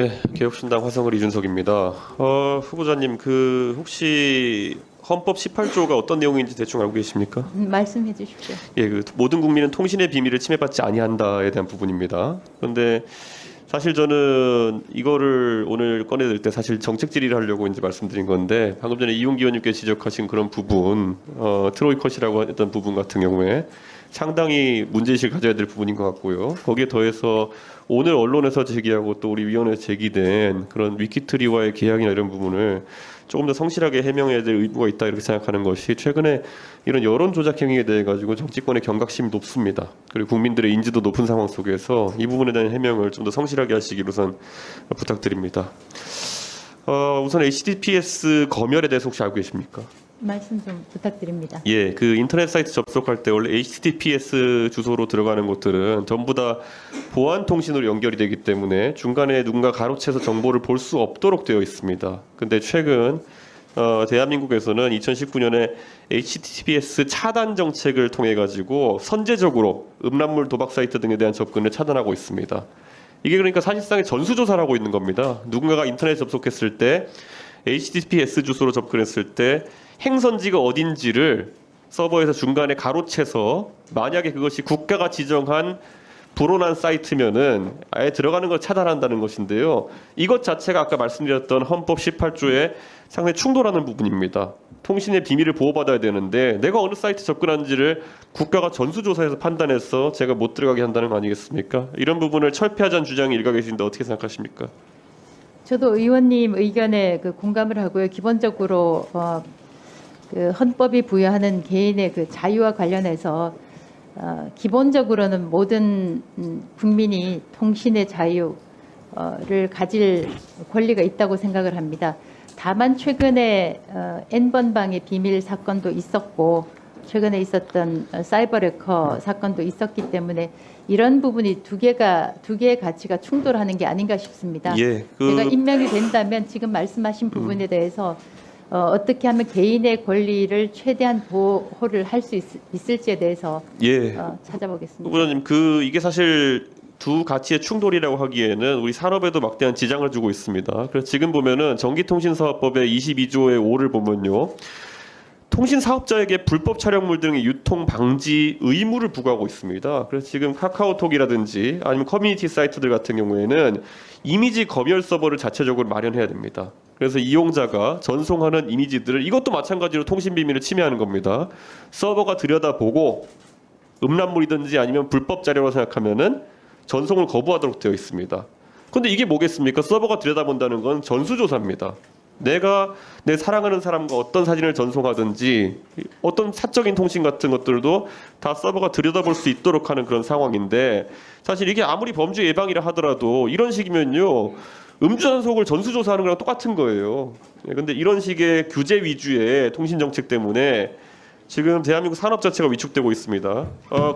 예, 개혁신당 화성을 이준석입니다. 후보자님, 혹시 헌법 18조가 어떤 내용인지 대충 알고 계십니까? 말씀해 주십시오. 예, 모든 국민은 통신의 비밀을 침해받지 아니한다에 대한 부분입니다. 그런데 사실 저는 이거를 오늘 꺼내들 때 사실 정책 질의를 하려고 이제 말씀드린 건데, 방금 전에 이용기 의원님께 지적하신 그런 부분, 트로이 컷이라고 했던 부분 같은 경우에 상당히 문제의식을 가져야 될 부분인 것 같고요. 거기에 더해서 오늘 언론에서 제기하고 또 우리 위원회에서 제기된 그런 위키트리와의 계약이나 이런 부분을 조금 더 성실하게 해명해야 될 의무가 있다 이렇게 생각하는 것이, 최근에 이런 여론 조작 행위에 대해 가지고 정치권의 경각심이 높습니다. 그리고 국민들의 인지도 높은 상황 속에서 이 부분에 대한 해명을 좀 더 성실하게 하시기를 우선 부탁드립니다. 우선 HTTPS 검열에 대해서 혹시 알고 계십니까? 말씀 좀 부탁드립니다. 예, 인터넷 사이트 접속할 때 원래 HTTPS 주소로 들어가는 곳들은 전부 다 보안 통신으로 연결이 되기 때문에 중간에 누군가 가로채서 정보를 볼 수 없도록 되어 있습니다. 근데 최근 대한민국에서는 2019년에 HTTPS 차단 정책을 통해 가지고 선제적으로 음란물 도박 사이트 등에 대한 접근을 차단하고 있습니다. 이게 그러니까 사실상의 전수조사를 하고 있는 겁니다. 누군가가 인터넷 접속했을 때 HTTPS 주소로 접근했을 때 행선지가 어딘지를 서버에서 중간에 가로채서, 만약에 그것이 국가가 지정한 불온한 사이트면은 아예 들어가는 걸 차단한다는 것인데요. 이것 자체가 아까 말씀드렸던 헌법 18조에 상당히 충돌하는 부분입니다. 통신의 비밀을 보호받아야 되는데 내가 어느 사이트 접근한지를 국가가 전수조사해서 판단해서 제가 못 들어가게 한다는 거 아니겠습니까? 이런 부분을 철폐하자는 주장이 일각에 계신데 어떻게 생각하십니까? 저도 의원님 의견에 공감을 하고요. 기본적으로 헌법이 부여하는 개인의 자유와 관련해서 기본적으로는 모든 국민이 통신의 자유를 가질 권리가 있다고 생각을 합니다. 다만 최근에 N번방의 비밀 사건도 있었고 최근에 있었던 사이버 레커 사건도 있었기 때문에 이런 부분이 두 개의 가치가 충돌하는 게 아닌가 싶습니다. 예, 제가 임명이 된다면 지금 말씀하신 부분에 대해서 어떻게 하면 개인의 권리를 최대한 보호를 할 수 있을지에 대해서 예, 찾아보겠습니다. 후보자님, 이게 사실 두 가치의 충돌이라고 하기에는 우리 산업에도 막대한 지장을 주고 있습니다. 그래서 지금 보면은 전기통신사업법의 22조의 5를 보면요, 통신 사업자에게 불법 촬영물 등의 유통 방지 의무를 부과하고 있습니다. 그래서 지금 카카오톡이라든지 아니면 커뮤니티 사이트들 같은 경우에는 이미지 검열 서버를 자체적으로 마련해야 됩니다. 그래서 이용자가 전송하는 이미지들을, 이것도 마찬가지로 통신 비밀을 침해하는 겁니다. 서버가 들여다보고 음란물이든지 아니면 불법 자료라고 생각하면은 전송을 거부하도록 되어 있습니다. 근데 이게 뭐겠습니까? 서버가 들여다본다는 건 전수조사입니다. 내가 내 사랑하는 사람과 어떤 사진을 전송하든지 어떤 사적인 통신 같은 것들도 다 서버가 들여다볼 수 있도록 하는 그런 상황인데, 사실 이게 아무리 범죄 예방이라 하더라도 이런 식이면요, 음주단속을 전수조사하는 거랑 똑같은 거예요. 근데 이런 식의 규제 위주의 통신 정책 때문에 지금 대한민국 산업 자체가 위축되고 있습니다.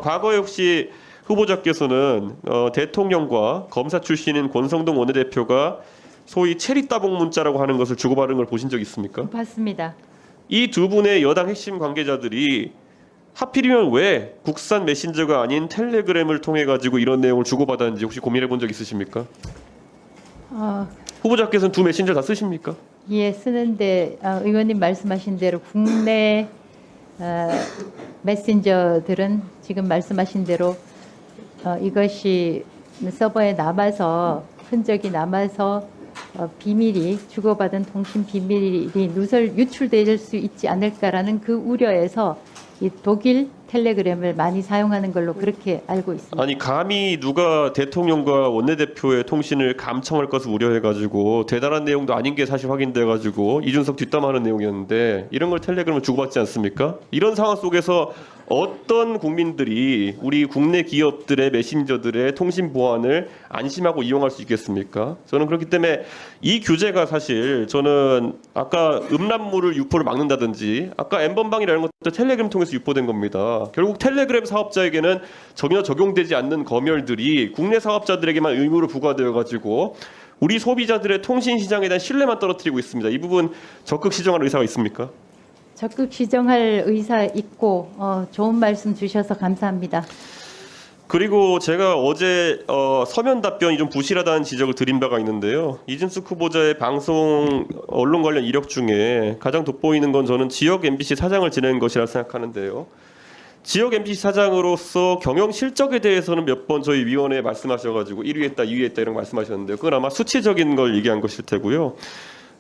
과거에 혹시 후보자께서는 대통령과 검사 출신인 권성동 원내대표가 소위 체리 따봉 문자라고 하는 것을 주고받은 걸 보신 적 있습니까? 봤습니다. 이 두 분의 여당 핵심 관계자들이 하필이면 왜 국산 메신저가 아닌 텔레그램을 통해 가지고 이런 내용을 주고받았는지 혹시 고민해 본 적 있으십니까? 후보자께서는 두 메신저 다 쓰십니까? 예, 쓰는데 의원님 말씀하신 대로 국내 메신저들은 지금 말씀하신 대로 이것이 서버에 남아서 흔적이 남아서 비밀이, 주고받은 통신 비밀이 유출될 수 있지 않을까라는 그 우려에서 이 독일 텔레그램을 많이 사용하는 걸로 그렇게 알고 있습니다. 아니, 감히 누가 대통령과 원내대표의 통신을 감청할 것을 우려해가지고 대단한 내용도 아닌 게 사실 확인돼가지고 이준석 뒷담화하는 내용이었는데, 이런 걸 텔레그램을 주고받지 않습니까? 이런 상황 속에서 어떤 국민들이 우리 국내 기업들의 메신저들의 통신 보안을 안심하고 이용할 수 있겠습니까? 저는 그렇기 때문에 이 규제가, 사실 저는 아까 음란물을 유포를 막는다든지 아까 N번방이라는 것도 텔레그램 통해서 유포된 겁니다. 결국 텔레그램 사업자에게는 전혀 적용되지 않는 검열들이 국내 사업자들에게만 의무로 부과되어 가지고 우리 소비자들의 통신 시장에 대한 신뢰만 떨어뜨리고 있습니다. 이 부분 적극 시정할 의사가 있습니까? 적극 시정할 의사 있고 좋은 말씀 주셔서 감사합니다. 그리고 제가 어제 서면 답변이 좀 부실하다는 지적을 드린 바가 있는데요. 이진숙 후보자의 방송 언론 관련 이력 중에 가장 돋보이는 건 저는 지역 MBC 사장을 지낸 것이라 생각하는데요. 지역 MBC 사장으로서 경영 실적에 대해서는 몇 번 저희 위원회에 말씀하셔가지고 1위 했다, 2위 했다 이런 거 말씀하셨는데요. 그건 아마 수치적인 걸 얘기한 것일 테고요.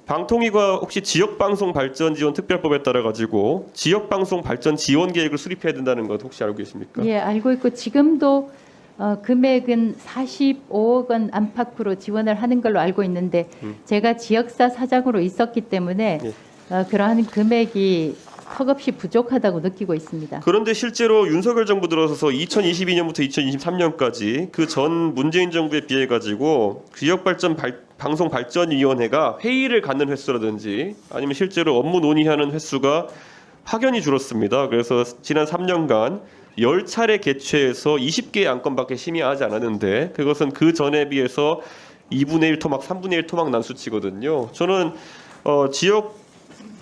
방통위가 혹시 지역방송 발전 지원 특별법에 따라 가지고 지역방송 발전 지원 계획을 수립해야 된다는 것 혹시 알고 계십니까? 예, 알고 있고 지금도 금액은 45억 원 안팎으로 지원을 하는 걸로 알고 있는데 제가 지역사 사장으로 있었기 때문에 그러한 금액이 턱없이 부족하다고 느끼고 있습니다. 그런데 실제로 윤석열 정부 들어서서 2022년부터 2023년까지 그 전 문재인 정부에 비해 가지고 지역발전 방송 발전위원회가 회의를 갖는 횟수라든지 아니면 실제로 업무 논의하는 횟수가 확연히 줄었습니다. 그래서 지난 3년간 10차례 개최해서 20개의 안건밖에 심의하지 않았는데 그것은 그 전에 비해서 2분의 1 토막, 3분의 1 토막 난 수치거든요. 저는 지역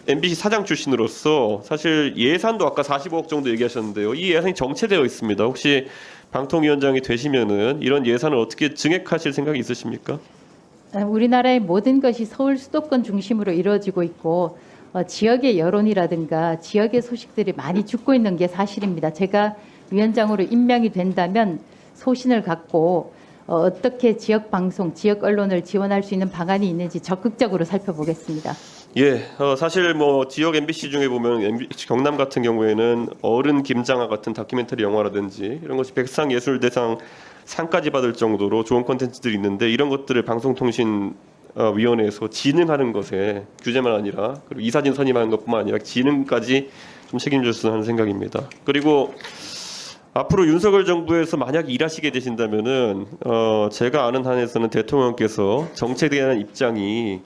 MBC 사장 출신으로서 사실 예산도 아까 45억 정도 얘기하셨는데요. 이 예산이 정체되어 있습니다. 혹시 방통위원장이 되시면은 이런 예산을 어떻게 증액하실 생각이 있으십니까? 우리나라의 모든 것이 서울 수도권 중심으로 이루어지고 있고 지역의 여론이라든가 지역의 소식들이 많이 죽고 있는 게 사실입니다. 제가 위원장으로 임명이 된다면 소신을 갖고 어떻게 지역 방송, 지역 언론을 지원할 수 있는 방안이 있는지 적극적으로 살펴보겠습니다. 예, 사실 뭐 지역 MBC 중에 보면 경남 같은 경우에는 어른 김장아 같은 다큐멘터리 영화라든지 이런 것이 백상예술대상 상까지 받을 정도로 좋은 콘텐츠들이 있는데 이런 것들을 방송통신위원회에서 진흥하는 것에 규제만 아니라 그리고 이사진 선임하는 것뿐만 아니라 진흥까지 좀 책임졌으면 하는 생각입니다. 그리고 앞으로 윤석열 정부에서 만약 일하시게 되신다면은 제가 아는 한에서는 대통령께서 정책에 대한 입장이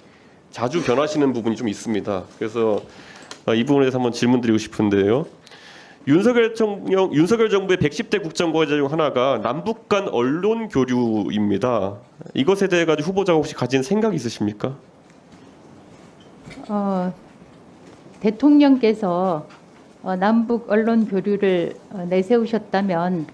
자주 변하시는 부분이 좀 있습니다. 그래서 이 부분에 대해서 한번 질문드리고 싶은데요. 윤석열 정부의 110대 국정과제 중 하나가 남북 간 언론 교류입니다. 이것에 대해 가지고 후보자가 혹시 가진 생각이 있으십니까? 대통령께서 남북 언론 교류를 내세우셨다면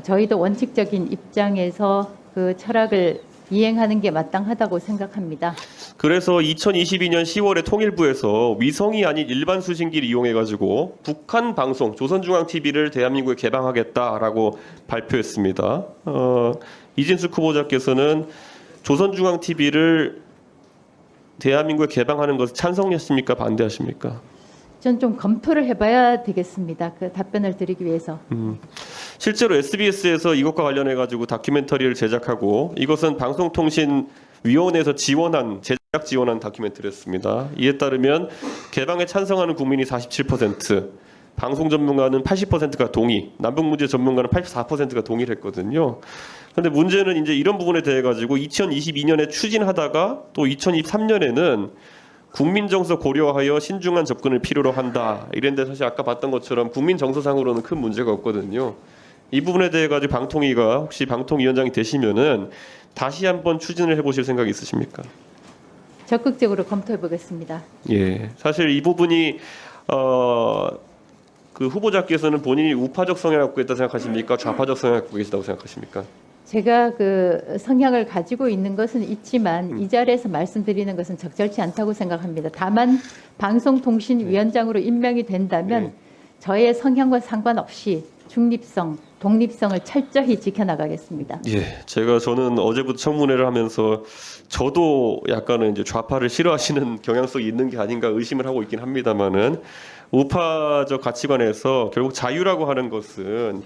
저희도 원칙적인 입장에서 그 철학을 이행하는 게 마땅하다고 생각합니다. 그래서 2022년 10월에 통일부에서 위성이 아닌 일반 수신기를 이용해 가지고 북한 방송 조선중앙TV를 대한민국에 개방하겠다라고 발표했습니다. 이진숙 후보자께서는 조선중앙TV를 대한민국에 개방하는 것을 찬성하십니까? 반대하십니까? 전 좀 검토를 해봐야 되겠습니다. 그 답변을 드리기 위해서. 실제로 SBS에서 이것과 관련해 가지고 다큐멘터리를 제작하고 이것은 방송통신위원회에서 제작 지원한 다큐멘터리였습니다. 이에 따르면 개방에 찬성하는 국민이 47%, 방송 전문가는 80%가 동의, 남북 문제 전문가는 84%가 동의를 했거든요. 그런데 문제는 이제 이런 부분에 대해 가지고 2022년에 추진하다가 또 2023년에는 국민 정서 고려하여 신중한 접근을 필요로 한다. 이랬는데 사실 아까 봤던 것처럼 국민 정서상으로는 큰 문제가 없거든요. 이 부분에 대해 가지고 방통위가 혹시 방통위원장이 되시면은 다시 한번 추진을 해보실 생각이 있으십니까? 적극적으로 검토해 보겠습니다. 예, 사실 이 부분이 그 후보자께서는 본인이 우파적 성향을 갖고 있다 생각하십니까? 좌파적 성향을 갖고 계시다고 생각하십니까? 제가 그 성향을 가지고 있는 것은 있지만 이 자리에서 말씀드리는 것은 적절치 않다고 생각합니다. 다만 방송통신위원장으로 임명이 된다면 저의 성향과 상관없이 중립성, 독립성을 철저히 지켜나가겠습니다. 예, 저는 어제부터 청문회를 하면서 저도 약간은 이제 좌파를 싫어하시는 경향성이 있는 게 아닌가 의심을 하고 있긴 합니다만은 우파적 가치관에서 결국 자유라고 하는 것은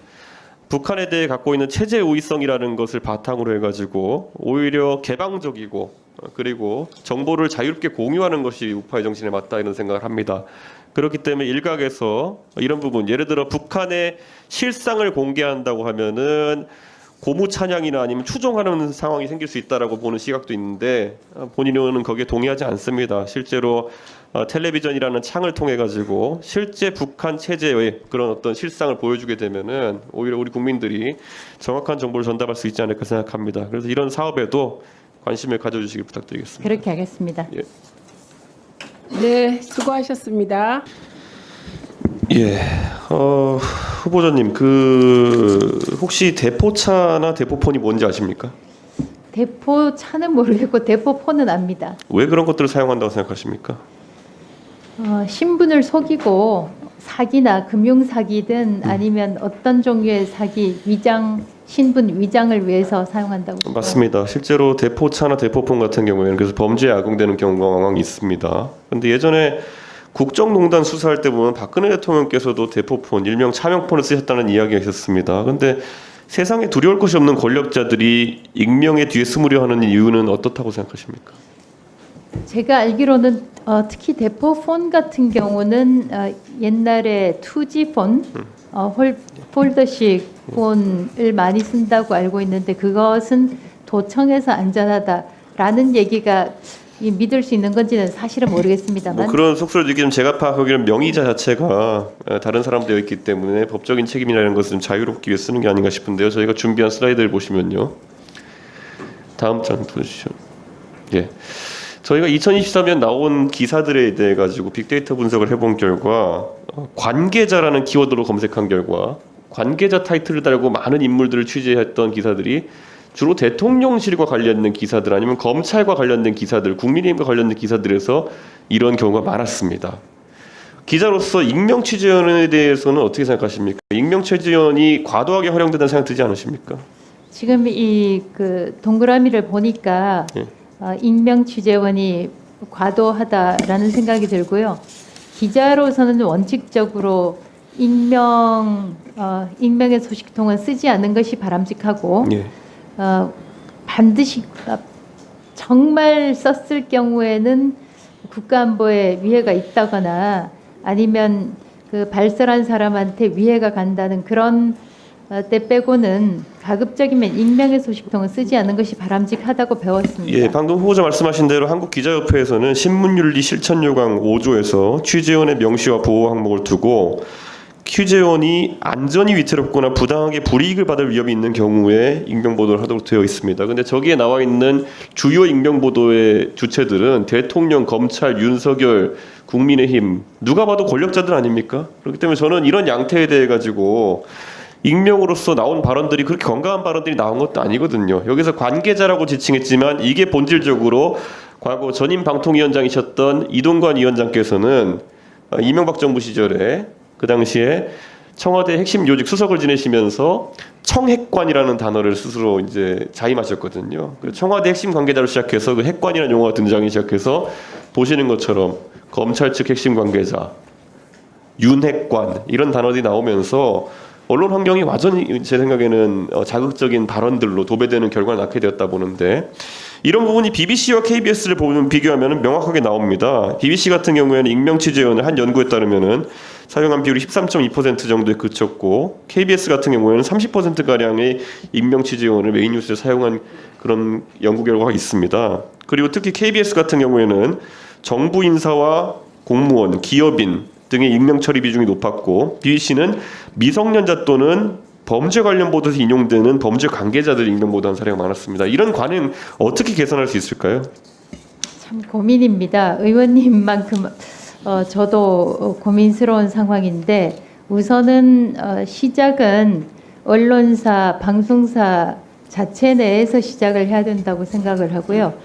북한에 대해 갖고 있는 체제 우위성이라는 것을 바탕으로 해가지고 오히려 개방적이고 그리고 정보를 자유롭게 공유하는 것이 우파의 정신에 맞다 이런 생각을 합니다. 그렇기 때문에 일각에서 이런 부분 예를 들어 북한의 실상을 공개한다고 하면은 고무 찬양이나 아니면 추종하는 상황이 생길 수 있다라고 보는 시각도 있는데 본인은 거기에 동의하지 않습니다. 실제로 텔레비전이라는 창을 통해 가지고 실제 북한 체제의 그런 어떤 실상을 보여주게 되면은 오히려 우리 국민들이 정확한 정보를 전달할 수 있지 않을까 생각합니다. 그래서 이런 사업에도 관심을 가져주시길 부탁드리겠습니다. 그렇게 하겠습니다. 예. 네, 수고하셨습니다. 예. 후보자님, 혹시 대포차나 대포폰이 뭔지 아십니까? 대포차는 모르겠고 대포폰은 압니다. 왜 그런 것들을 사용한다고 생각하십니까? 신분을 속이고 사기나 금융 사기든 아니면 어떤 종류의 사기, 신분 위장을 위해서 사용한다고. 맞습니다. 실제로 대포차나 대포폰 같은 경우에는 그래서 범죄에 악용되는 경우가 왕왕 있습니다. 근데 예전에 국정농단 수사할 때 보면 박근혜 대통령께서도 대포폰, 일명 차명폰을 쓰셨다는 이야기가 있었습니다. 근데 세상에 두려울 것이 없는 권력자들이 익명의 뒤에 숨으려 하는 이유는 어떻다고 생각하십니까? 제가 알기로는 특히 대포폰 같은 경우는 옛날에 2G 폰, 폴더식 폰을 많이 쓴다고 알고 있는데 그것은 도청에서 안전하다라는 얘기가 믿을 수 있는 건지는 사실은 모르겠습니다만. 그런 속설을 얘기하면 제가 파악하기로는 명의자 자체가 다른 사람되어 있기 때문에 법적인 책임이라는 것은 자유롭기 위해 쓰는 게 아닌가 싶은데요. 저희가 준비한 슬라이드를 보시면요. 다음 장 보시죠. 예. 저희가 2023년 나온 기사들에 대해 가지고 빅데이터 분석을 해본 결과 관계자라는 키워드로 검색한 결과 관계자 타이틀을 달고 많은 인물들을 취재했던 기사들이 주로 대통령실과 관련된 기사들 아니면 검찰과 관련된 기사들, 국민의힘과 관련된 기사들에서 이런 경우가 많았습니다. 기자로서 익명 취재원에 대해서는 어떻게 생각하십니까? 익명 취재원이 과도하게 활용된다는 생각 들지 않으십니까? 지금 이 동그라미를 보니까 예. 익명 취재원이 과도하다라는 생각이 들고요. 기자로서는 원칙적으로 익명의 소식통은 쓰지 않는 것이 바람직하고 예. 반드시 정말 썼을 경우에는 국가안보에 위해가 있다거나 아니면 그 발설한 사람한테 위해가 간다는 그런 때 빼고는 가급적이면 익명의 소식통은 쓰지 않는 것이 바람직하다고 배웠습니다. 예, 방금 후보자 말씀하신 대로 한국기자협회에서는 신문윤리 실천요강 5조에서 취재원의 명시와 보호 항목을 두고 취재원이 안전이 위태롭거나 부당하게 불이익을 받을 위험이 있는 경우에 익명 보도를 하도록 되어 있습니다. 근데 저기에 나와 있는 주요 익명 보도의 주체들은 대통령, 검찰, 윤석열, 국민의힘 누가 봐도 권력자들 아닙니까? 그렇기 때문에 저는 이런 양태에 대해 가지고 익명으로서 나온 발언들이 그렇게 건강한 발언들이 나온 것도 아니거든요. 여기서 관계자라고 지칭했지만 이게 본질적으로 과거 전임 방통위원장이셨던 이동관 위원장께서는 이명박 정부 시절에 그 당시에 청와대 핵심 요직 수석을 지내시면서 청핵관이라는 단어를 스스로 이제 자임하셨거든요. 청와대 핵심 관계자로 시작해서 그 핵관이라는 용어가 등장하기 시작해서 보시는 것처럼 검찰 측 핵심 관계자, 윤핵관 이런 단어들이 나오면서 언론 환경이 완전히 제 생각에는 자극적인 발언들로 도배되는 결과를 낳게 되었다 보는데 이런 부분이 BBC와 KBS를 보면 비교하면 명확하게 나옵니다. BBC 같은 경우에는 익명 취재원을 한 연구에 따르면은 사용한 비율이 13.2% 정도에 그쳤고 KBS 같은 경우에는 30%가량의 익명 취재원을 메인 뉴스에 사용한 그런 연구 결과가 있습니다. 그리고 특히 KBS 같은 경우에는 정부 인사와 공무원, 기업인 등의 익명 처리 비중이 높았고 BBC는 미성년자 또는 범죄 관련 보도에서 인용되는 범죄 관계자들 익명 보도한 사례가 많았습니다. 이런 관행 어떻게 개선할 수 있을까요? 참 고민입니다. 의원님만큼 저도 고민스러운 상황인데 우선은 시작은 언론사, 방송사 자체 내에서 시작을 해야 된다고 생각을 하고요.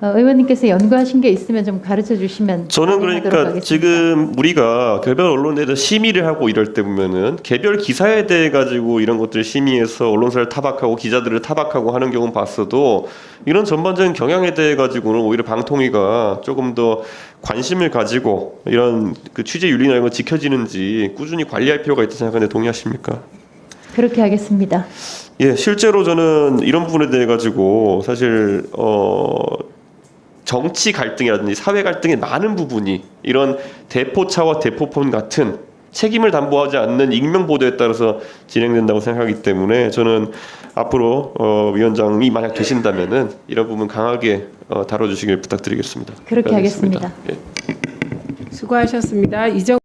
의원님께서 연구하신 게 있으면 좀 가르쳐 주시면. 저는 그러니까 하겠습니다. 지금 우리가 개별 언론에 대해서 심의를 하고 이럴 때 보면은 개별 기사에 대해 가지고 이런 것들을 심의해서 언론사를 타박하고 기자들을 타박하고 하는 경우는 봤어도 이런 전반적인 경향에 대해 가지고는 오히려 방통위가 조금 더 관심을 가지고 이런 그 취재 윤리나 이런 거 지켜지는지 꾸준히 관리할 필요가 있다고 생각하는데 동의하십니까? 그렇게 하겠습니다. 예, 실제로 저는 이런 부분에 대해 가지고 사실 정치 갈등이라든지 사회 갈등의 많은 부분이 이런 대포차와 대포폰 같은 책임을 담보하지 않는 익명 보도에 따라서 진행된다고 생각하기 때문에 저는 앞으로 위원장이 만약 되신다면은 이런 부분 강하게 다뤄주시길 부탁드리겠습니다. 그렇게 하겠습니다. 예. 수고하셨습니다.